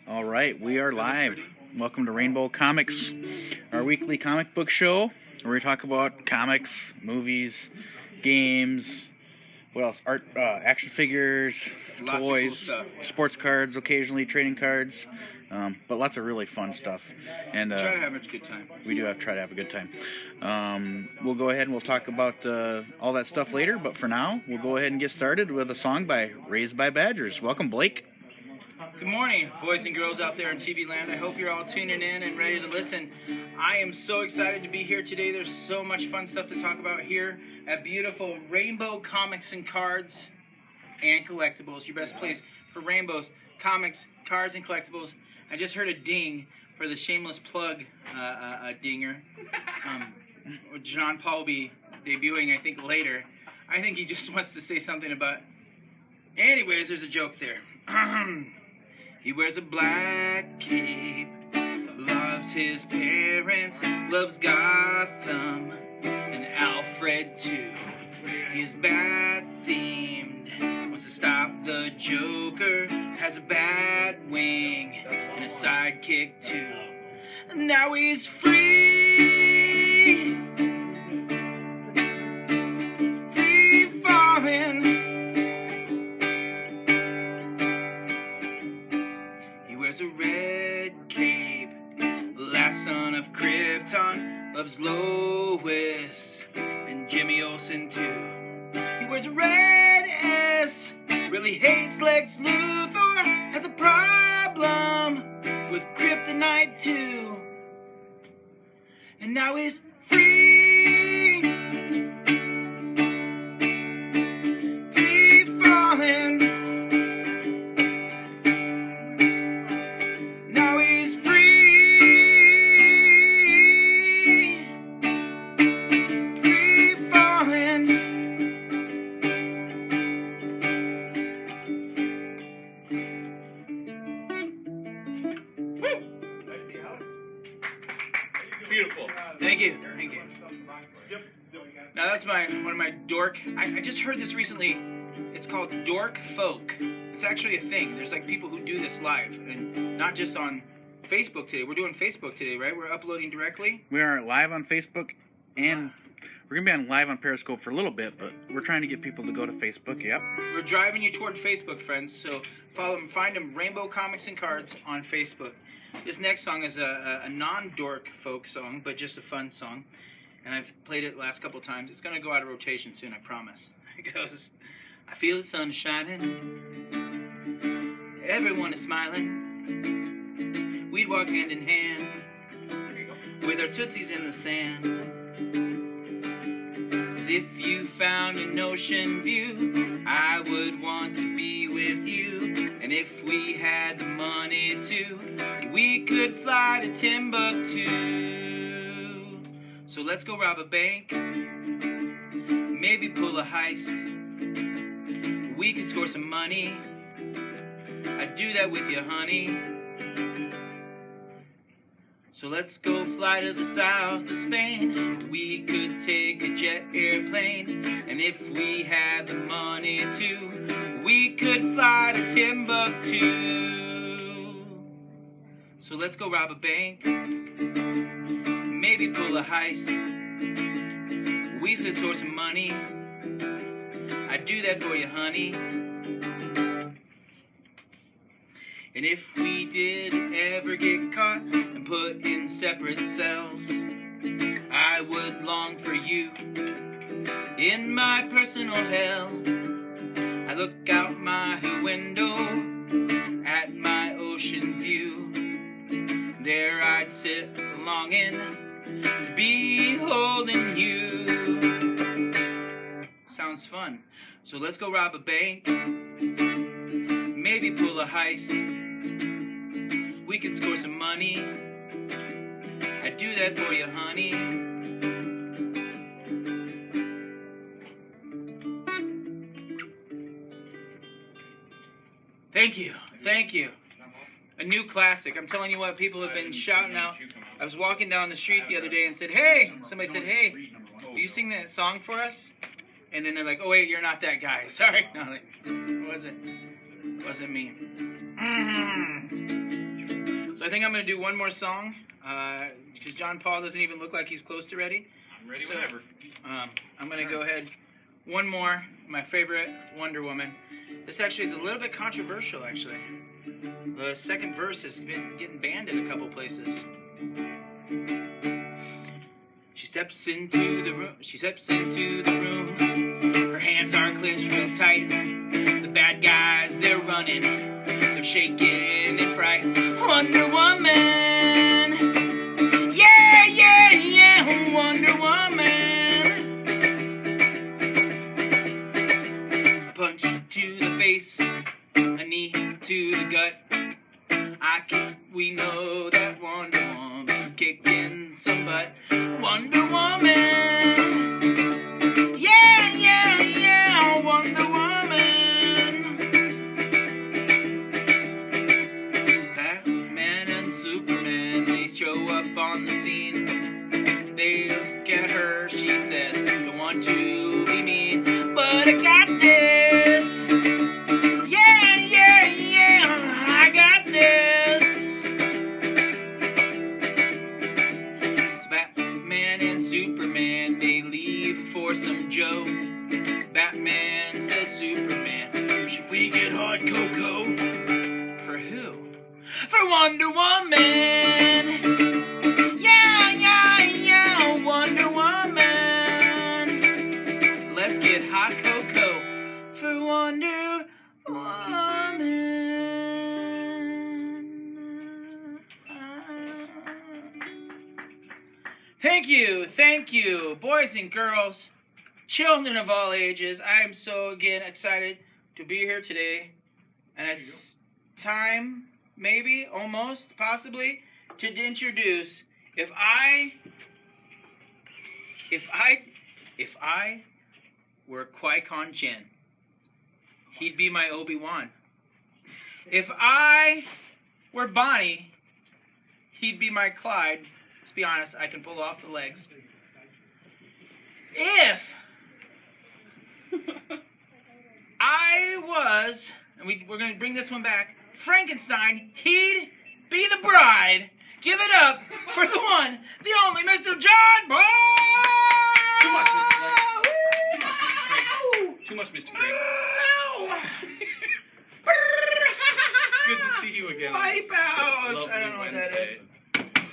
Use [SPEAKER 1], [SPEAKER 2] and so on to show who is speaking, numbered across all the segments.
[SPEAKER 1] All right, we are live. Welcome to Rainbow Comics, our weekly comic book show, where we talk about comics, movies, games, what else? Art, action figures,
[SPEAKER 2] Lots
[SPEAKER 1] toys,
[SPEAKER 2] of cool stuff.
[SPEAKER 1] sports cards, occasionally trading cards, but lots of really fun stuff. And
[SPEAKER 2] Try to have a good time.
[SPEAKER 1] we do try to have a good time. We'll go ahead and we'll talk about all that stuff later, but for now, we'll go ahead and get started with a song by Raised by Badgers. Welcome, Blake.
[SPEAKER 2] Good morning, boys and girls out there in TV land. I hope you're all tuning in and ready to listen. I am so excited to be here today. There's so much fun stuff to talk about here at beautiful Rainbow Comics and Cards and Collectibles, your best place for rainbows, comics, cards, and collectibles. I just heard a ding for the shameless plug dinger. John Paul will be debuting, I think, later. I think he just wants to say something about... Anyways, there's a joke there. He wears a black cape, loves his parents, loves Gotham and Alfred too. He's Bat-themed, wants to stop the Joker, has a bat wing and a sidekick too. Now he's free, free falling. Wears a red cape, last son of Krypton, loves Lois and Jimmy Olsen too. He wears a red S, really hates Lex Luthor, has a problem with kryptonite too. And now he's free, free falling. Thank you. Thank you. Now that's one of my dork. I just heard this recently. It's called Dork Folk. It's actually a thing. There's like people who do this live, and not just on Facebook today. We're doing Facebook today, right? We're uploading directly.
[SPEAKER 1] We are live on Facebook, and we're gonna be on live on Periscope for a little bit, but we're trying to get people to go to Facebook. Yep.
[SPEAKER 2] We're driving you toward Facebook, friends. So follow them, find them, Rainbow Comics and Cards on Facebook. This next song is a non-dork folk song, but just a fun song. And I've played it the last couple times. It's going to go out of rotation soon, I promise. It goes, I feel the sun shining, everyone is smiling. We'd walk hand in hand with our tootsies in the sand. As if you found an ocean view, I would want to be with you. And if we had the money to, we could fly to Timbuktu. So let's go rob a bank, maybe pull a heist. We could score some money, I'd do that with you, honey. So let's go fly to the south of Spain. We could take a jet airplane. And if we had the money to, we could fly to Timbuktu. So let's go rob a bank, maybe pull a heist. We could score some money, I'd do that for you, honey. And if we did ever get caught and put in separate cells, I would long for you in my personal hell. I look out my window at my ocean view. There I'd sit longing to be holding you. Sounds fun. So let's go rob a bank, maybe pull a heist. We could score some money, I'd do that for you, honey. Thank you, thank you. A new classic. I'm telling you what, people have been shouting out. I was walking down the street the other day and said, hey, somebody said, hey, will you sing that song for us? And then they're like, oh wait, you're not that guy. Sorry. No, like, what was it? Wasn't me. So I think I'm going to do one more song, because John Paul doesn't even look like he's close to ready.
[SPEAKER 3] I'm ready whenever.
[SPEAKER 2] I'm going to go ahead. One more, my favorite, Wonder Woman. This actually is a little bit controversial, actually. The second verse has been getting banned in a couple places. She steps into the room. She steps into the room. Her hands are clenched real tight. The bad guys, they're running. They're shaking in fright. Wonder Woman. Yeah, yeah, yeah. Wonder Woman. Punch to the face. A knee to the gut. We know that Wonder Woman's kicking some butt. Wonder Woman. Yeah, yeah, yeah. Wonder Woman. Batman and Superman, they show up on the scene. They look at her, she says, don't want to be mean, but I got this. Yeah, yeah, yeah. I got this. Batman and Superman, they leave for some Joe. Batman says, Superman, should we get hot cocoa? For who? For Wonder Woman! Yeah, yeah, yeah, Wonder Woman! Let's get hot cocoa for Wonder Woman. Thank you, boys and girls, children of all ages. I am so, again, excited to be here today. And it's time, maybe, almost, possibly, to introduce, if I were Qui-Gon Jinn, he'd be my Obi-Wan. If I were Bonnie, he'd be my Clyde. Let's be honest, I can pull off the legs. If I was, and we're going to bring this one back, Frankenstein, he'd be the bride. Give it up for the one, the only Mr. John Paul!
[SPEAKER 3] Too much, Mr. Craig. Too much, Mr. Craig. Good to see you again.
[SPEAKER 2] Wipe out! I don't know what that is.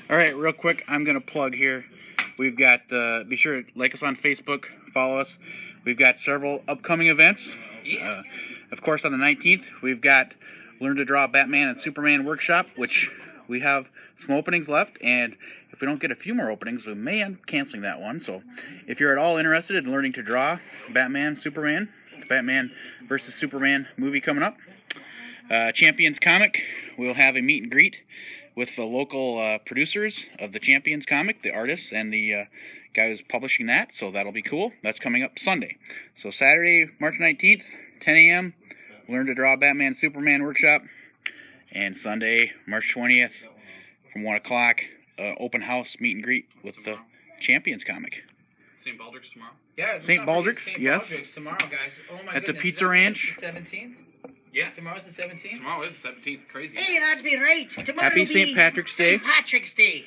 [SPEAKER 1] All right, real quick, I'm going to plug here. We've got, be sure to like us on Facebook, follow us. We've got several upcoming events.
[SPEAKER 2] Yeah.
[SPEAKER 1] Of course, on the 19th, we've got Learn to Draw Batman and Superman Workshop, which we have some openings left. And if we don't get a few more openings, we may end up canceling that one. So if you're at all interested in learning to draw Batman, Superman, the Batman versus Superman movie coming up, Champions Comic, we'll have a meet and greet with the local producers of the Champions comic, the artists, and the guy who's publishing that, so that'll be cool. That's coming up Sunday. So Saturday, March 19th, 10 a.m., Learn to Draw Batman Superman Workshop, and Sunday, March 20th, from 1 o'clock, open house meet and greet with the Champions comic.
[SPEAKER 3] St. Baldrick's tomorrow?
[SPEAKER 2] Yeah,
[SPEAKER 1] St. Baldrick's, yes.
[SPEAKER 2] St. Baldrick's tomorrow, guys. Oh my
[SPEAKER 1] At the
[SPEAKER 2] goodness.
[SPEAKER 1] Pizza Ranch.
[SPEAKER 2] The 17th?
[SPEAKER 3] Yeah.
[SPEAKER 2] Tomorrow's the 17th?
[SPEAKER 3] Tomorrow is the 17th. Crazy.
[SPEAKER 2] Hey, that'd be right. Tomorrow
[SPEAKER 1] Happy
[SPEAKER 2] will be
[SPEAKER 1] St. Patrick's Day.
[SPEAKER 2] St. Patrick's Day.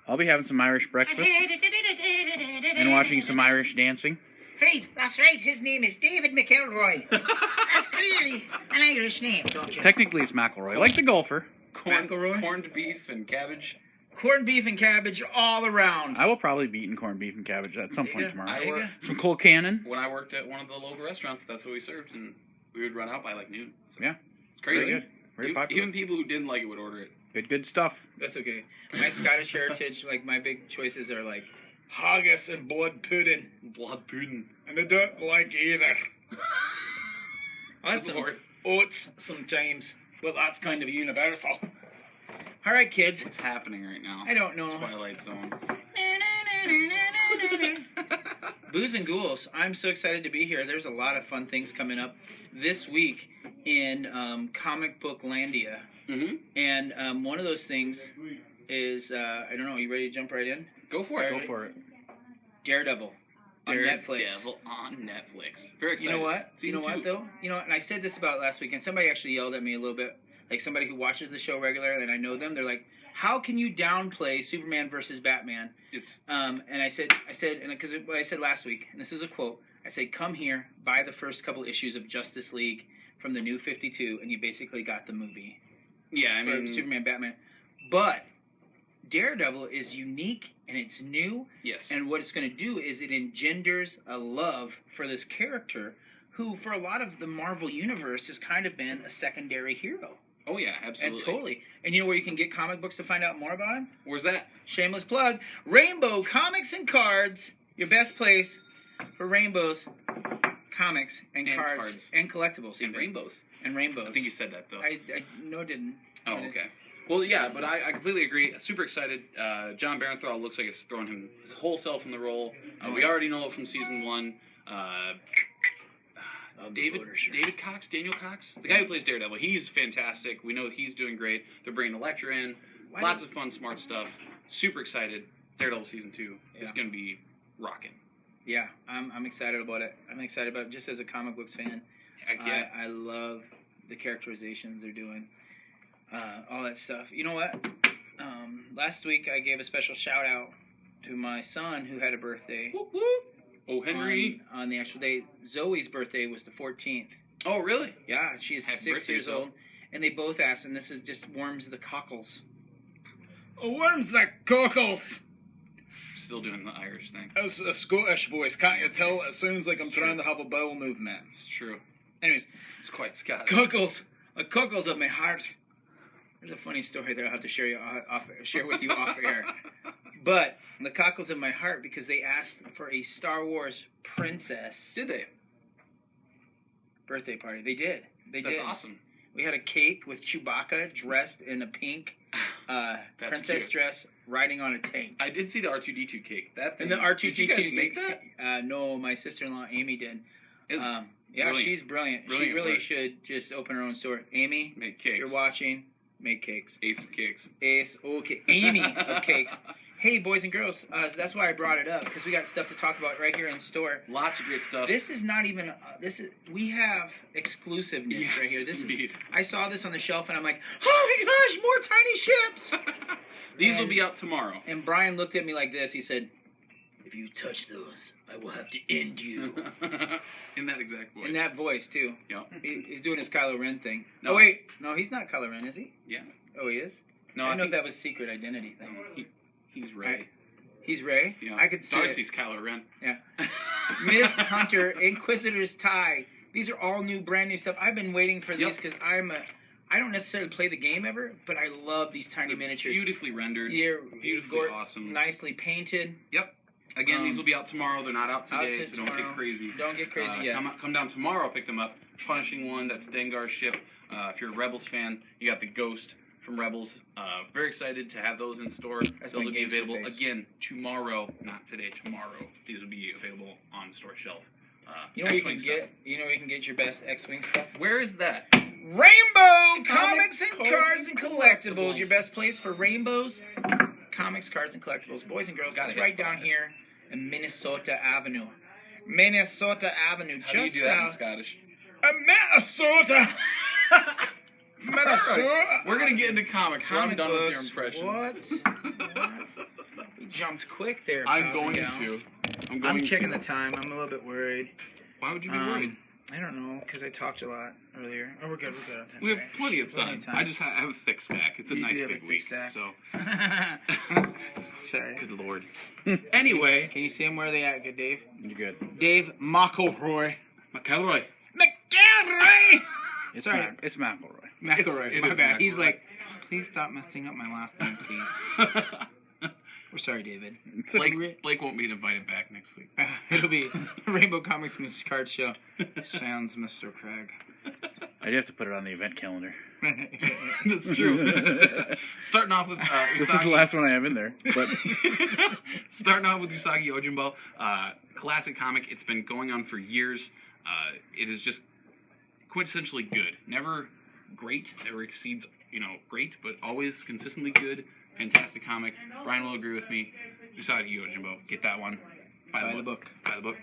[SPEAKER 1] I'll be having some Irish breakfast and watching some Irish dancing.
[SPEAKER 2] Right, that's right. His name is David McElroy. That's clearly an Irish name, don't you?
[SPEAKER 1] Technically, it's McElroy, like the golfer.
[SPEAKER 3] Corned beef and cabbage.
[SPEAKER 2] Corned beef and cabbage all around.
[SPEAKER 1] I will probably be eating corned beef and cabbage at some point tomorrow.
[SPEAKER 3] I work,
[SPEAKER 1] From Cole Cannon.
[SPEAKER 3] when I worked at one of the local restaurants, that's what we served, and we would run out by like noon. So
[SPEAKER 1] Yeah.
[SPEAKER 3] it's crazy.
[SPEAKER 1] Very good. Very popular.
[SPEAKER 3] Even people who didn't like it would order it.
[SPEAKER 1] Good stuff.
[SPEAKER 2] That's okay. My Scottish heritage, like my big choices are like haggis and blood pudding.
[SPEAKER 3] Blood pudding.
[SPEAKER 2] And I don't like either. I have some
[SPEAKER 3] Lord.
[SPEAKER 2] oats sometimes, but that's kind of universal. All right, kids.
[SPEAKER 3] What's happening right now?
[SPEAKER 2] I don't know.
[SPEAKER 3] Twilight Zone.
[SPEAKER 2] Booze and Ghouls. I'm so excited to be here. There's a lot of fun things coming up this week in Comic Book Landia.
[SPEAKER 3] Mm-hmm.
[SPEAKER 2] And one of those things is, I don't know, you ready to jump right in?
[SPEAKER 3] Go for it.
[SPEAKER 1] Go for it.
[SPEAKER 2] Daredevil. on Netflix.
[SPEAKER 3] Daredevil on Netflix. Very excited.
[SPEAKER 2] You know what?
[SPEAKER 3] Season 2.
[SPEAKER 2] Though? You know what? And I said this about last week, and somebody actually yelled at me a little bit. Like somebody who watches the show regularly, and I know them. They're like, "How can you downplay Superman versus Batman?"
[SPEAKER 3] It's
[SPEAKER 2] And I said, and because what I said last week, and this is a quote. I said, "Come here, buy the first couple issues of Justice League from the New 52, and you basically got the movie."
[SPEAKER 3] yeah. I mean,
[SPEAKER 2] Superman, Batman, but Daredevil is unique and it's new.
[SPEAKER 3] yes.
[SPEAKER 2] And what it's going to do is it engenders a love for this character who, for a lot of the Marvel Universe, has kind of been a secondary hero.
[SPEAKER 3] Oh yeah, absolutely.
[SPEAKER 2] And totally. And you know where you can get comic books to find out more about him?
[SPEAKER 3] Where's that?
[SPEAKER 2] Shameless plug. Rainbow Comics and Cards. Your best place for rainbows, comics, and cards. And collectibles.
[SPEAKER 3] And
[SPEAKER 2] even.
[SPEAKER 3] rainbows.
[SPEAKER 2] And rainbows.
[SPEAKER 3] I think you said that though.
[SPEAKER 2] I no, I didn't.
[SPEAKER 3] Oh, okay. Well, yeah, but I completely agree. Super excited. John Barenthal looks like it's throwing him his whole self in the role. We already know it from season 1. David Cox, Daniel Cox, the guy who plays Daredevil, he's fantastic. We know he's doing great. They're bringing Elektra in. Lots of fun, smart stuff. Super excited. Daredevil season 2 is going to be rocking.
[SPEAKER 2] Yeah, I'm excited about it. I'm excited about it just as a comic books fan.
[SPEAKER 3] Heck yeah.
[SPEAKER 2] I love the characterizations they're doing. All that stuff. You know what? Last week I gave a special shout out to my son who had a birthday.
[SPEAKER 3] Whoop, whoop. Oh, Henry.
[SPEAKER 2] On the actual day. Zoe's birthday was the 14th.
[SPEAKER 3] Oh, really?
[SPEAKER 2] Yeah, she is 6 years old. And they both asked, and this is just warms the cockles. Warms the cockles!
[SPEAKER 3] Still doing the Irish thing.
[SPEAKER 2] That's a Scottish voice, can't you tell? It sounds like I'm trying to have a bowel movement.
[SPEAKER 3] It's true.
[SPEAKER 2] Anyways,
[SPEAKER 3] it's quite Scottish.
[SPEAKER 2] Cockles! The cockles of my heart. There's a funny story there I'll have to share with you off air. But the cockles of my heart because they asked for a Star Wars princess.
[SPEAKER 3] Did they?
[SPEAKER 2] Birthday party. They did. They did.
[SPEAKER 3] That's awesome.
[SPEAKER 2] We had a cake with Chewbacca dressed in a pink princess
[SPEAKER 3] cute.
[SPEAKER 2] dress riding on a tank.
[SPEAKER 3] I did see the R2-D2 cake. That thing,
[SPEAKER 2] and the R2-D2
[SPEAKER 3] did you guys make that?
[SPEAKER 2] No, my sister-in-law Amy did. Yeah,
[SPEAKER 3] brilliant.
[SPEAKER 2] she's brilliant. She really should just open her own store. Amy,
[SPEAKER 3] make cakes.
[SPEAKER 2] You're watching. Make cakes.
[SPEAKER 3] Ace of cakes.
[SPEAKER 2] Ace, okay. Amy of cakes. Hey, boys and girls, that's why I brought it up, because we got stuff to talk about right here in store.
[SPEAKER 3] Lots of great stuff.
[SPEAKER 2] This is not even, we have exclusiveness right here. This
[SPEAKER 3] indeed.
[SPEAKER 2] I saw this on the shelf, and I'm like, oh my gosh, more tiny ships!
[SPEAKER 3] These will be out tomorrow.
[SPEAKER 2] And Brian looked at me like this. He said, if you touch those, I will have to end you.
[SPEAKER 3] In that exact voice.
[SPEAKER 2] In that voice, too.
[SPEAKER 3] Yeah.
[SPEAKER 2] He's doing his Kylo Ren thing.
[SPEAKER 3] No.
[SPEAKER 2] Oh, wait. No, he's not Kylo Ren, is he?
[SPEAKER 3] Yeah.
[SPEAKER 2] Oh, he is?
[SPEAKER 3] No,
[SPEAKER 2] I don't know if that was secret identity thing.
[SPEAKER 3] He's Rey.
[SPEAKER 2] He's Rey?
[SPEAKER 3] Yeah.
[SPEAKER 2] I could see
[SPEAKER 3] Darcy's Kylo Ren.
[SPEAKER 2] Yeah. Miss Hunter, Inquisitor's Tie. These are all new, brand new stuff. I've been waiting for these because I don't necessarily play the game ever, but I love these tiny miniatures.
[SPEAKER 3] Beautifully rendered.
[SPEAKER 2] Yeah,
[SPEAKER 3] beautifully awesome.
[SPEAKER 2] Nicely painted.
[SPEAKER 3] Yep. Again, these will be out tomorrow. They're not out today, so don't
[SPEAKER 2] tomorrow.
[SPEAKER 3] get crazy.
[SPEAKER 2] Don't get crazy yet.
[SPEAKER 3] Come down tomorrow, pick them up. Punishing one, that's Dengar's ship. If you're a Rebels fan, you got the Ghost from Rebels. Very excited to have those in store. Those will be available again tomorrow, not today, tomorrow. These will be available on the store shelf.
[SPEAKER 2] You know where you can get? You know where you can get your best X-Wing stuff?
[SPEAKER 3] Where is that?
[SPEAKER 2] Rainbow Comics and Cards and Collectibles. Your best place for rainbows, comics, cards, and collectibles. Boys and girls, it's right down here in Minnesota Avenue. Minnesota Avenue.
[SPEAKER 3] How do you do that in Scottish?
[SPEAKER 2] Minnesota. Minnesota.
[SPEAKER 3] We're gonna get into comics. So I'm done with your impressions.
[SPEAKER 2] What? You jumped quick there.
[SPEAKER 3] I'm going to.
[SPEAKER 2] I'm checking the time. I'm a little bit worried.
[SPEAKER 3] Why would you be worried?
[SPEAKER 2] I don't know, because I talked a lot earlier. Oh, we're good. We're good on time.
[SPEAKER 3] We have plenty of time. I just have a thick stack. It's a nice big week. So.
[SPEAKER 2] Sorry.
[SPEAKER 3] Good Lord. Anyway.
[SPEAKER 2] Can you see them where they at, good Dave?
[SPEAKER 1] You're good.
[SPEAKER 2] Dave McElroy.
[SPEAKER 3] McElroy.
[SPEAKER 1] It's
[SPEAKER 2] Sorry.
[SPEAKER 1] It's McElroy.
[SPEAKER 2] McElroy. My bad.
[SPEAKER 3] McElroy.
[SPEAKER 2] He's like, please stop messing up my last name, please. We're sorry, David.
[SPEAKER 3] Blake won't be invited back next week.
[SPEAKER 2] It'll be Rainbow Comics and Cards Show. Sounds Mr. Craig.
[SPEAKER 1] I'd have to put it on the event calendar.
[SPEAKER 3] That's true. Starting off with Usagi.
[SPEAKER 1] This is the last one I have in there. But
[SPEAKER 3] starting off with Usagi Yojimbo, classic comic. It's been going on for years. It is just quintessentially good. Never great. Never exceeds, great, but always consistently good. Fantastic comic. Brian will agree with me. Usagi Yojimbo. Get that one.
[SPEAKER 2] Buy the book.
[SPEAKER 3] Buy the book.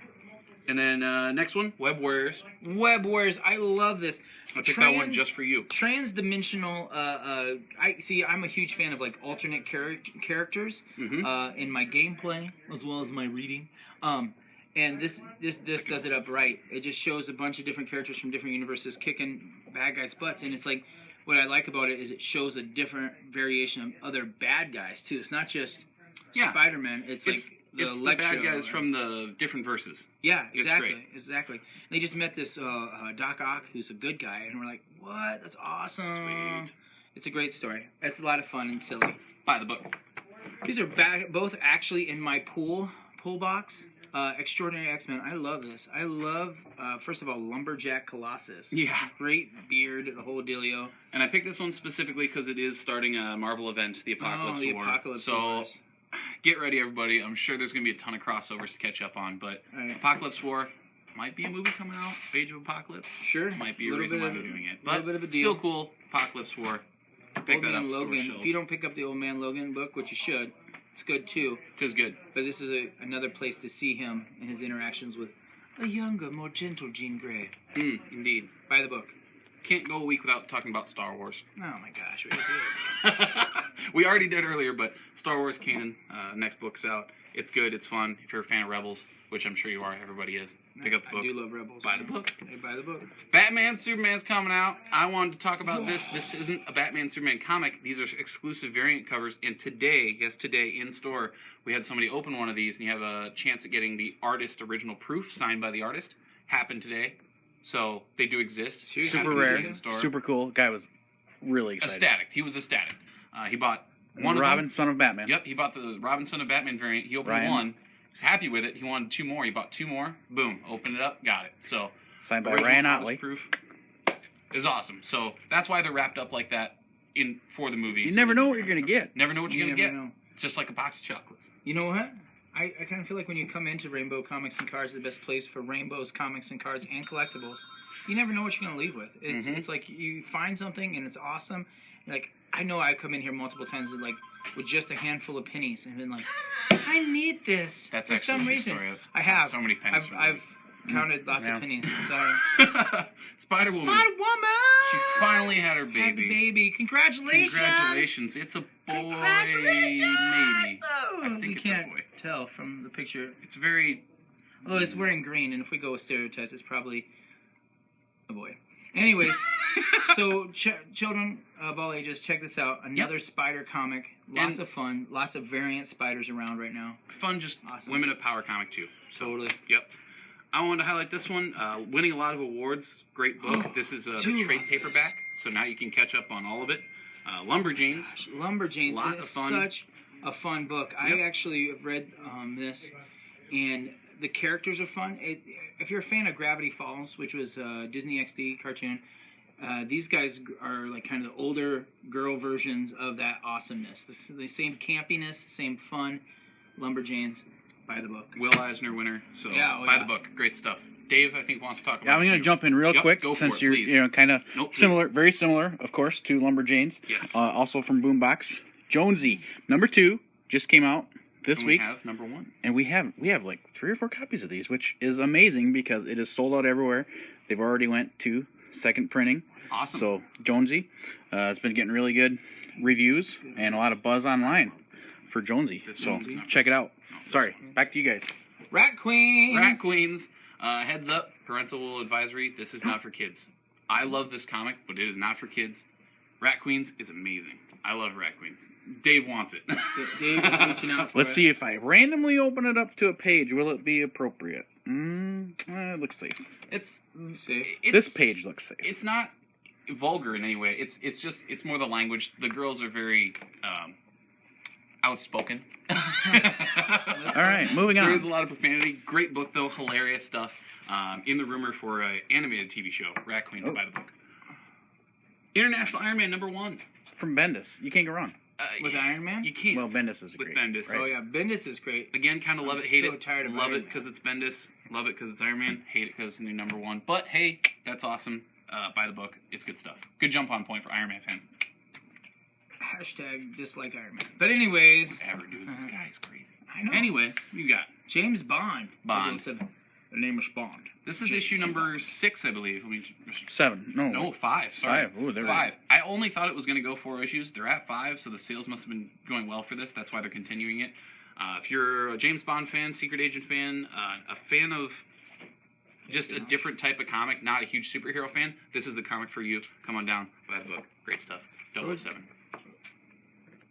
[SPEAKER 3] And then next one, Web Warriors.
[SPEAKER 2] Web Warriors. I love this.
[SPEAKER 3] I picked that one just for you.
[SPEAKER 2] Trans-dimensional. I'm a huge fan of like alternate characters in my gameplay as well as my reading. And this does it up right. It just shows a bunch of different characters from different universes kicking bad guys' butts, and it's like what I like about it is it shows a different variation of other bad guys too. It's not just Spider-Man. It's like the
[SPEAKER 3] bad guys from the different verses.
[SPEAKER 2] Yeah, exactly. And they just met this Doc Ock, who's a good guy, and we're like, what? That's awesome. Sweet. It's a great story. It's a lot of fun and silly.
[SPEAKER 3] Buy the book.
[SPEAKER 2] These are both actually in my pool box. Extraordinary X-Men. I love this. I love, first of all, Lumberjack Colossus.
[SPEAKER 3] Yeah.
[SPEAKER 2] Great beard, the whole dealio.
[SPEAKER 3] And I picked this one specifically because it is starting a Marvel event, the Apocalypse War.
[SPEAKER 2] Apocalypse
[SPEAKER 3] War. So get ready, everybody. I'm sure there's going to be a ton of crossovers to catch up on. But Apocalypse War might be a movie coming out. Age of Apocalypse.
[SPEAKER 2] Sure.
[SPEAKER 3] Might be a reason why they're doing it. But still cool. Apocalypse War. Pick that up.
[SPEAKER 2] Logan. If you don't pick up the Old Man Logan book, which you should, it's good too.
[SPEAKER 3] It is good.
[SPEAKER 2] But this is another place to see him and his interactions with a younger, more gentle Jean Grey.
[SPEAKER 3] Indeed.
[SPEAKER 2] Buy the book.
[SPEAKER 3] Can't go a week without talking about Star Wars.
[SPEAKER 2] Oh my gosh, we did.
[SPEAKER 3] We already did earlier, but Star Wars canon. Next book's out. It's good. It's fun. If you're a fan of Rebels, which I'm sure you are, everybody is. Pick up the book.
[SPEAKER 2] I do love Rebels.
[SPEAKER 3] Buy the book.
[SPEAKER 2] Hey, buy the book.
[SPEAKER 3] Batman, Superman's coming out. I wanted to talk about this. This isn't a Batman, Superman comic. These are exclusive variant covers. And today, in store, we had somebody open one of these, and you have a chance at getting the artist original proof signed by the artist. Happened today. So they do exist.
[SPEAKER 1] Super rare. Super cool. Guy was really excited.
[SPEAKER 3] Ecstatic. He was ecstatic. He bought one
[SPEAKER 1] Robin, Son of Batman.
[SPEAKER 3] Yep, he bought the Robin, Son of Batman variant. He opened one. He was happy with it. He wanted 2 more. He bought 2 more. Boom. Opened it up. Got it. So
[SPEAKER 1] signed by Ryan Otley.
[SPEAKER 3] Proof is awesome. So that's why they're wrapped up like that for the movie.
[SPEAKER 1] You never know what you're gonna get.
[SPEAKER 3] Never know what you're gonna get. It's just like a box of chocolates.
[SPEAKER 2] You know what? I kind of feel like when you come into Rainbow Comics and Cards, the best place for Rainbow's Comics and Cards and Collectibles, you never know what you're going to leave with. It's like you find something and it's awesome. Like, I know I've come in here multiple times and, like, with just a handful of pennies and been like, I need this.
[SPEAKER 3] That's
[SPEAKER 2] for
[SPEAKER 3] actually
[SPEAKER 2] some reason.
[SPEAKER 3] Story.
[SPEAKER 2] I have.
[SPEAKER 3] So many pennies.
[SPEAKER 2] I've counted lots of pennies. Sorry.
[SPEAKER 3] Spider-Woman.
[SPEAKER 2] Spider-Woman!
[SPEAKER 3] She finally had her baby.
[SPEAKER 2] Had the baby. Congratulations!
[SPEAKER 3] Congratulations. It's a boy.
[SPEAKER 2] Congratulations!
[SPEAKER 3] Maybe.
[SPEAKER 2] Oh,
[SPEAKER 3] I think
[SPEAKER 2] you
[SPEAKER 3] it's
[SPEAKER 2] can't
[SPEAKER 3] a boy.
[SPEAKER 2] tell from the picture.
[SPEAKER 3] It's very...
[SPEAKER 2] Although it's wearing green, and if we go with stereotypes, it's probably a boy. Anyways, so children of all ages, check this out. Another spider comic. Lots of fun. Lots of variant spiders around right now.
[SPEAKER 3] Fun, just
[SPEAKER 2] awesome.
[SPEAKER 3] Women of Power comic too. So,
[SPEAKER 2] totally.
[SPEAKER 3] Yep. I wanted to highlight this one. Winning a lot of awards. Great book. This is the trade paperback, so now you can catch up on all of it. Lumberjanes.
[SPEAKER 2] Lumberjanes.
[SPEAKER 3] Lot of fun.
[SPEAKER 2] Such a fun book. Yep. I actually have read this, and the characters are fun. If you're a fan of Gravity Falls, which was a Disney XD cartoon, these guys are like kind of the older girl versions of that awesomeness. The same campiness, same fun. Lumberjanes. Buy the book.
[SPEAKER 3] Will Eisner winner. So buy the book. Great stuff. Dave, I think, wants to talk about
[SPEAKER 1] I'm going to jump in real quick since you're kind of similar, very similar, of course, to Lumberjanes.
[SPEAKER 3] Yes.
[SPEAKER 1] Also from Boombox. Jonesy, number 2, just came out this week.
[SPEAKER 3] We have number 1.
[SPEAKER 1] And we have like 3 or 4 copies of these, which is amazing because it is sold out everywhere. They've already went to second printing.
[SPEAKER 3] Awesome.
[SPEAKER 1] So Jonesy, it's been getting really good reviews and a lot of buzz online for Jonesy. So check it out. Sorry, back to you guys.
[SPEAKER 2] Rat Queens.
[SPEAKER 3] Rat Queens. Heads up, parental advisory. This is not for kids. I love this comic, but it is not for kids. Rat Queens is amazing. I love Rat Queens. Dave wants it.
[SPEAKER 2] Dave is reaching out for
[SPEAKER 1] Let's see if I randomly open it up to a page. Will it be appropriate? It looks safe.
[SPEAKER 3] It's
[SPEAKER 2] safe.
[SPEAKER 1] This page looks safe.
[SPEAKER 3] It's not vulgar in any way. It's more the language. The girls are very outspoken.
[SPEAKER 1] All right, moving on.
[SPEAKER 3] There is a lot of profanity. Great book, though. Hilarious stuff. In the rumor for an animated TV show. Rat Queens, by the book. International Iron Man number 1.
[SPEAKER 1] From Bendis. You can't go wrong.
[SPEAKER 2] With Iron Man?
[SPEAKER 3] You can't.
[SPEAKER 1] Well, Bendis is
[SPEAKER 3] great.
[SPEAKER 1] With
[SPEAKER 3] Bendis.
[SPEAKER 1] Right?
[SPEAKER 2] Oh, yeah. Bendis is great.
[SPEAKER 3] Again, kind of love it, hate it.
[SPEAKER 2] I'm so tired of
[SPEAKER 3] Love it because it's Bendis. Love it because it's Iron Man. Hate it because it's new number 1. But, hey, that's awesome. Buy the book. It's good stuff. Good jump on point for Iron Man fans.
[SPEAKER 2] Hashtag dislike Iron Man. But anyways.
[SPEAKER 3] Whatever, dude. This guy's crazy.
[SPEAKER 2] I know.
[SPEAKER 3] Anyway, you got
[SPEAKER 2] James Bond.
[SPEAKER 3] Bond.
[SPEAKER 1] The name is Bond.
[SPEAKER 3] This is issue number 6, I believe.
[SPEAKER 1] 7.
[SPEAKER 3] No, 5. Sorry.
[SPEAKER 1] 5. Ooh, they're
[SPEAKER 3] 5. I only thought it was going to go 4 issues. They're at 5, so the sales must have been going well for this. That's why they're continuing it. If you're a James Bond fan, Secret Agent fan, a fan of just a different type of comic, not a huge superhero fan, this is the comic for you. Come on down, buy the book. Great stuff. 007.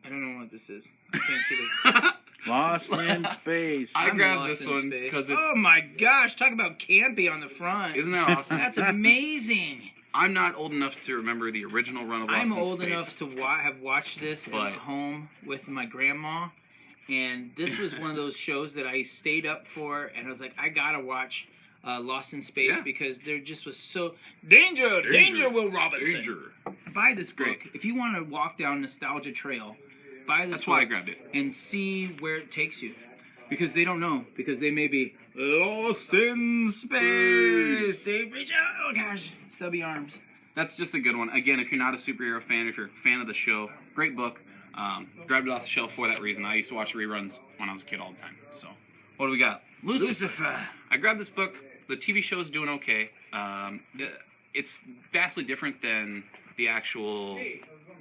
[SPEAKER 2] I don't know what this is. I can't see the...
[SPEAKER 1] Lost in Space.
[SPEAKER 3] I
[SPEAKER 2] I'm
[SPEAKER 3] grabbed
[SPEAKER 2] lost
[SPEAKER 3] this
[SPEAKER 2] in
[SPEAKER 3] one
[SPEAKER 2] space.
[SPEAKER 3] because it's...
[SPEAKER 2] Oh my gosh, talk about campy on the front.
[SPEAKER 3] Isn't that awesome?
[SPEAKER 2] That's amazing.
[SPEAKER 3] I'm not old enough to remember the original run of Lost in
[SPEAKER 2] I'm
[SPEAKER 3] Space.
[SPEAKER 2] old enough to have watched this at home with my grandma, and this was one of those shows that I stayed up for, and I was like, I gotta watch Lost in Space because there just was so... Danger, Will Robinson.
[SPEAKER 3] Danger.
[SPEAKER 2] Buy this book. If you want to walk down nostalgia trail, buy this book.
[SPEAKER 3] That's why I grabbed it.
[SPEAKER 2] And see where it takes you. Because they don't know. Because they may be lost in space. They reach out. Oh gosh. Stubby Arms.
[SPEAKER 3] That's just a good one. Again, if you're not a superhero fan, if you're a fan of the show, great book. Grabbed it off the shelf for that reason. I used to watch the reruns when I was a kid all the time. So, what do we got?
[SPEAKER 2] Lucifer.
[SPEAKER 3] I grabbed this book. The TV show is doing okay. It's vastly different than the actual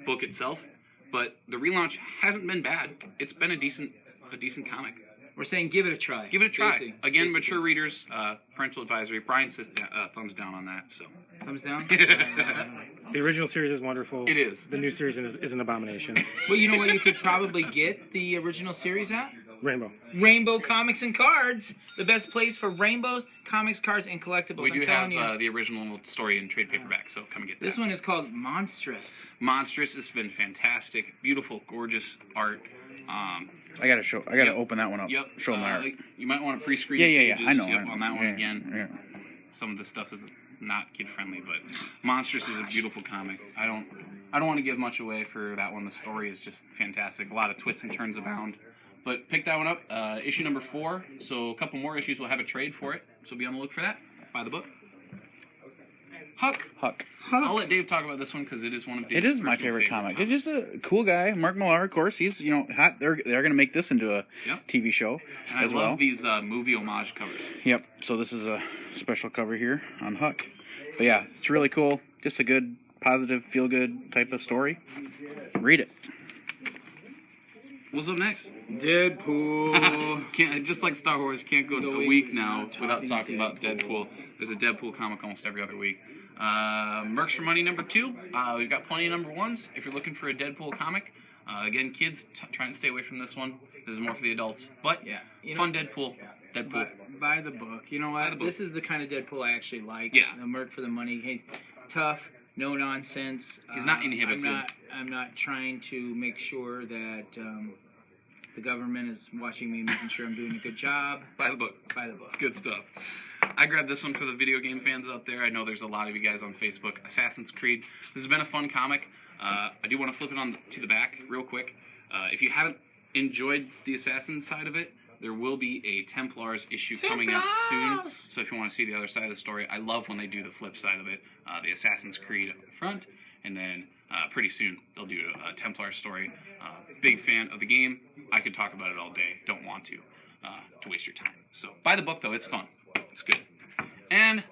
[SPEAKER 3] book itself, but the relaunch hasn't been bad. It's been a decent comic.
[SPEAKER 2] We're saying give it a try.
[SPEAKER 3] Give it a try. Again,
[SPEAKER 2] Basically.
[SPEAKER 3] mature readers, parental advisory. Brian says thumbs down on that. So
[SPEAKER 2] Thumbs down?
[SPEAKER 4] The original series is wonderful.
[SPEAKER 3] It is.
[SPEAKER 4] The new series is an abomination.
[SPEAKER 2] Well, you know what you could probably get the original series at?
[SPEAKER 4] Rainbow.
[SPEAKER 2] Rainbow Comics and Cards. The best place for rainbows, comics, cards, and collectibles.
[SPEAKER 3] we do
[SPEAKER 2] I'm
[SPEAKER 3] have
[SPEAKER 2] telling you.
[SPEAKER 3] the original story in trade paperback, so come and get that.
[SPEAKER 2] This one is called Monstrous.
[SPEAKER 3] Monstrous has been fantastic. Beautiful, gorgeous art.
[SPEAKER 1] I gotta open that one up.
[SPEAKER 3] Yep.
[SPEAKER 1] Show my art.
[SPEAKER 3] You might want to pre-screen
[SPEAKER 1] Yeah.
[SPEAKER 3] pages,
[SPEAKER 1] I know.
[SPEAKER 3] Yep, on that one again.
[SPEAKER 1] Yeah.
[SPEAKER 3] Some of the stuff is not kid-friendly, but Monstrous is a beautiful comic. I don't want to give much away for that one. The story is just fantastic. A lot of twists and turns abound. But pick that one up. Issue number 4. So a couple more issues will have a trade for it. So be on the look for that. Buy the book. Huck. I'll let Dave talk about this one because it is one of Dave's
[SPEAKER 1] It is my favorite comic. It's just a cool guy, Mark Millar, of course. He's hot. They're gonna make this into a TV show
[SPEAKER 3] and
[SPEAKER 1] as
[SPEAKER 3] I
[SPEAKER 1] well.
[SPEAKER 3] love these movie homage covers.
[SPEAKER 1] Yep. So this is a special cover here on Huck. But yeah, it's really cool. Just a good, positive, feel-good type of story. Read it.
[SPEAKER 3] What's up next?
[SPEAKER 2] Deadpool.
[SPEAKER 3] Can't, just like Star Wars, can't go a week now without talking about Deadpool. There's a Deadpool comic almost every other week. Mercs for Money number 2. We've got plenty of number 1s if you're looking for a Deadpool comic. Again, kids, trying to stay away from this one. This is more for the adults. But fun Deadpool.
[SPEAKER 2] Buy the book. You know what? This is the kind of Deadpool I actually like.
[SPEAKER 3] Yeah.
[SPEAKER 2] The Merc for the Money. He's tough, no nonsense.
[SPEAKER 3] He's not inhibited.
[SPEAKER 2] I'm not trying to make sure that the government is watching me, making sure I'm doing a good job.
[SPEAKER 3] Buy the book.
[SPEAKER 2] Buy the book.
[SPEAKER 3] It's good stuff. I grabbed this one for the video game fans out there. I know there's a lot of you guys on Facebook. Assassin's Creed. This has been a fun comic. I do want to flip it on to the back real quick. If you haven't enjoyed the Assassin side of it, there will be a Templars issue coming out soon. So if you want to see the other side of the story, I love when they do the flip side of it. The Assassin's Creed up the front, and then pretty soon they'll do a Templar story. Big fan of the game. I could talk about it all day. Don't want to waste your time. So buy the book though. It's fun. It's good. And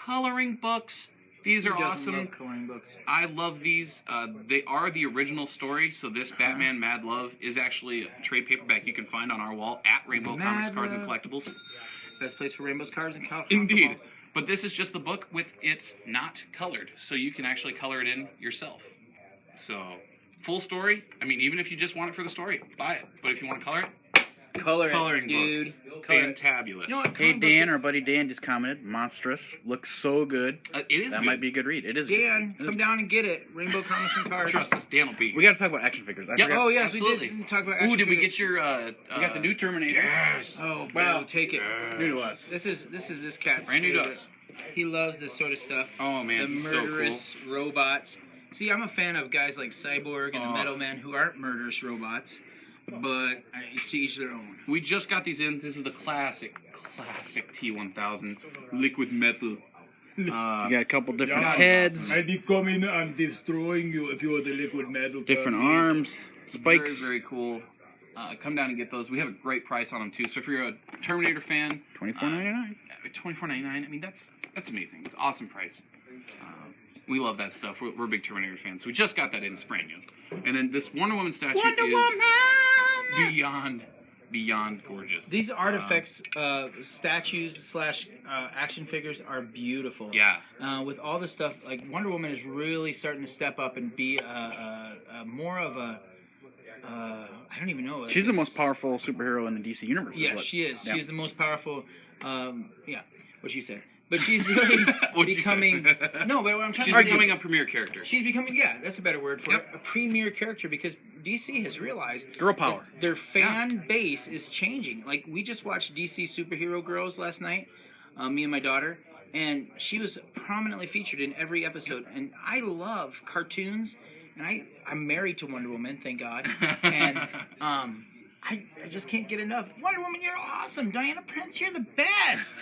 [SPEAKER 3] coloring books. These are awesome.
[SPEAKER 2] Love coloring books.
[SPEAKER 3] I love these. They are the original story. So this Batman Mad Love is actually a trade paperback you can find on our wall at Rainbow Comics, Cards, and Collectibles.
[SPEAKER 2] Best place for Rainbow's Cards and Collectibles.
[SPEAKER 3] Indeed. But this is just the book with it not colored. So you can actually color it in yourself. So full story. I mean, even if you just want it for the story, buy it. But if you want to color it, coloring book.
[SPEAKER 2] Dude.
[SPEAKER 3] Fantabulous.
[SPEAKER 2] You know what?
[SPEAKER 1] Hey, Dan, our buddy Dan just commented, Monstrous looks so good.
[SPEAKER 3] It is
[SPEAKER 1] That
[SPEAKER 3] good.
[SPEAKER 1] might be a good read. It is
[SPEAKER 2] Dan,
[SPEAKER 1] good.
[SPEAKER 2] come down and get it. Rainbow Comics and Cards.
[SPEAKER 3] Trust us, Dan will be.
[SPEAKER 1] We got to talk about action figures. I
[SPEAKER 3] Yep.
[SPEAKER 1] forgot.
[SPEAKER 2] Oh, yes,
[SPEAKER 3] Absolutely.
[SPEAKER 2] we did talk about
[SPEAKER 3] Ooh,
[SPEAKER 2] action
[SPEAKER 3] did we
[SPEAKER 2] figures.
[SPEAKER 3] get your...
[SPEAKER 1] We got the new Terminator.
[SPEAKER 3] Yes.
[SPEAKER 2] Oh,
[SPEAKER 1] Well,
[SPEAKER 2] wow, take it.
[SPEAKER 1] New to us.
[SPEAKER 2] This is this cat's
[SPEAKER 3] Brand new to
[SPEAKER 2] favorite.
[SPEAKER 3] us.
[SPEAKER 2] He loves this sort of stuff.
[SPEAKER 3] Oh, man,
[SPEAKER 2] The
[SPEAKER 3] he's so cool.
[SPEAKER 2] murderous robots. See, I'm a fan of guys like Cyborg and the Metal Man who aren't murderous robots, but to each their own.
[SPEAKER 3] We just got these in. This is the classic T1000 liquid metal.
[SPEAKER 1] You got a couple different
[SPEAKER 5] Yeah.
[SPEAKER 1] heads,
[SPEAKER 5] I'll be coming and destroying you if you are the liquid metal.
[SPEAKER 1] different
[SPEAKER 5] Terminator.
[SPEAKER 1] arms, spikes.
[SPEAKER 3] Very, very cool. come down and get those. We have a great price on them too. So if you're a Terminator fan,
[SPEAKER 1] $24.99.
[SPEAKER 3] $24.99. I mean, that's amazing. It's an awesome price. We love that stuff. We're big Terminator fans. We just got that in spring. And then this Wonder Woman statue is beyond gorgeous.
[SPEAKER 2] These artifacts, statues / action figures are beautiful.
[SPEAKER 3] Yeah.
[SPEAKER 2] With all the stuff, like Wonder Woman is really starting to step up and be more of a. I don't even know.
[SPEAKER 1] She's the most powerful superhero in the DC universe.
[SPEAKER 2] Yeah, she is.
[SPEAKER 1] Yeah.
[SPEAKER 2] She's the most powerful. What she said. But she's really becoming. No, but what I'm trying to say.
[SPEAKER 3] She's becoming a premier character.
[SPEAKER 2] She's becoming, that's a better word for
[SPEAKER 3] Yep.
[SPEAKER 2] it. A premier character, because DC has realized
[SPEAKER 1] Girl power.
[SPEAKER 2] their fan base is changing. Like, we just watched DC Superhero Girls last night, me and my daughter, and she was prominently featured in every episode. And I love cartoons, and I'm married to Wonder Woman, thank God. And I just can't get enough. Wonder Woman, you're awesome. Diana Prince, you're the best.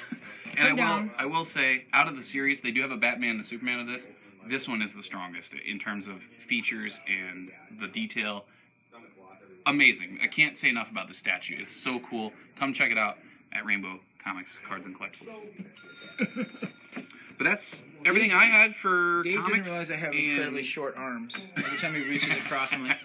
[SPEAKER 3] And I will say, out of the series, they do have a Batman and a Superman of this. This one is the strongest in terms of features and the detail. Amazing. I can't say enough about the statue. It's so cool. Come check it out at Rainbow Comics, Cards, and Collectibles. But that's everything I had for
[SPEAKER 2] Dave
[SPEAKER 3] comics.
[SPEAKER 2] doesn't realize I have incredibly short arms. Every time he reaches across, I'm like,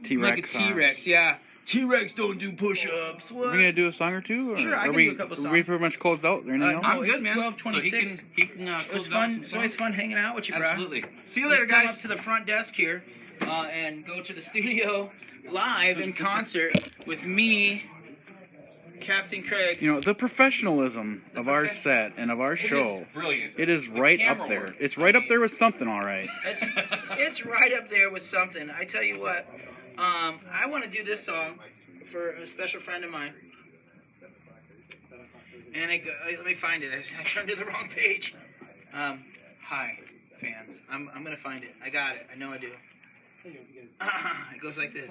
[SPEAKER 1] T-Rex.
[SPEAKER 2] like a T-Rex, yeah. T-Rex don't do push-ups. What?
[SPEAKER 1] Are we going to do a song or two? Or
[SPEAKER 2] Sure, I
[SPEAKER 1] are
[SPEAKER 2] can
[SPEAKER 1] we,
[SPEAKER 2] do a couple songs.
[SPEAKER 1] Are we pretty much closed out? Or anything else?
[SPEAKER 3] I'm
[SPEAKER 2] it's
[SPEAKER 3] good, man.
[SPEAKER 2] 12:26.
[SPEAKER 3] So he can
[SPEAKER 2] It was
[SPEAKER 3] close
[SPEAKER 2] fun.
[SPEAKER 3] out
[SPEAKER 2] It's always fun hanging out with you, bro.
[SPEAKER 3] Absolutely. See you later,
[SPEAKER 2] Let's come
[SPEAKER 3] guys.
[SPEAKER 2] up to the front desk here and go to the studio live in concert with me, Captain Craig.
[SPEAKER 1] You know, the professionalism of our set and of our show.
[SPEAKER 3] Brilliant.
[SPEAKER 1] It is right up
[SPEAKER 3] camera
[SPEAKER 1] there.
[SPEAKER 3] work.
[SPEAKER 1] It's right up there with something, all right.
[SPEAKER 2] It's right up there with something. I tell you what, I want to do this song for a special friend of mine. And let me find it. I turned to the wrong page. Hi, fans. I'm going to find it. I got it. I know I do. It goes like this.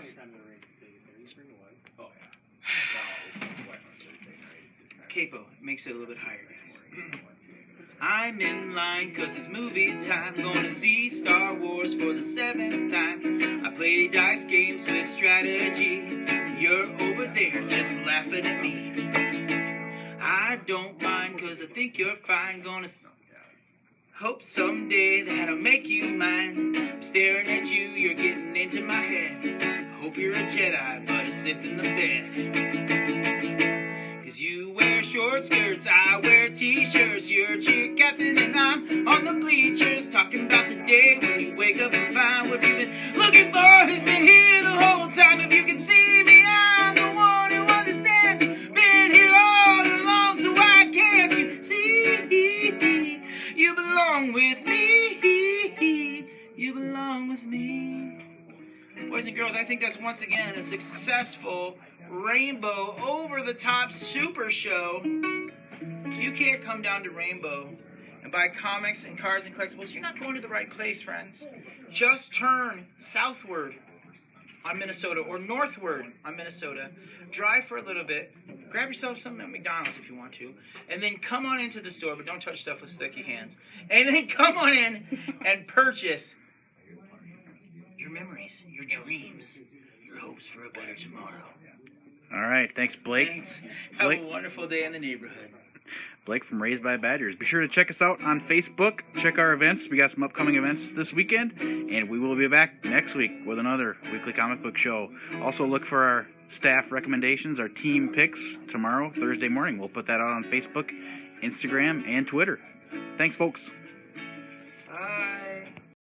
[SPEAKER 2] Capo makes it a little bit higher, guys. I'm in line 'cause it's movie time. Gonna see Star Wars for the 7th time. I play dice games with strategy. You're over there just laughing at me. I don't mind 'cause I think you're fine. Gonna hope someday that I'll make you mine. I'm staring at you, you're getting into my head. Hope you're a Jedi, but a Sith in the bed. 'Cause you wear short skirts, I wear t-shirts. You're cheer captain and I'm on the bleachers. Talking about the day when you wake up and find what you've been looking for has been here the whole time. If you can see me, I'm the one who understands you. Been here all along, so why can't you see? You belong with me. You belong with me. Boys and girls, I think that's once again a successful Rainbow over-the-top super show. If you can't come down to Rainbow and buy comics and cards and collectibles, you're not going to the right place, friends. Just turn southward on Minnesota or northward on Minnesota. Drive for a little bit. Grab yourself something at McDonald's if you want to. And then come on into the store, but don't touch stuff with sticky hands. And then come on in and purchase your memories, your dreams, your hopes for a better tomorrow.
[SPEAKER 1] All right. Thanks, Blake.
[SPEAKER 2] Thanks. Have
[SPEAKER 1] Blake.
[SPEAKER 2] a wonderful day in the neighborhood.
[SPEAKER 1] Blake from Raised by Badgers. Be sure to check us out on Facebook. Check our events. We got some upcoming events this weekend. And we will be back next week with another weekly comic book show. Also look for our staff recommendations, our team picks tomorrow, Thursday morning. We'll put that out on Facebook, Instagram, and Twitter. Thanks, folks.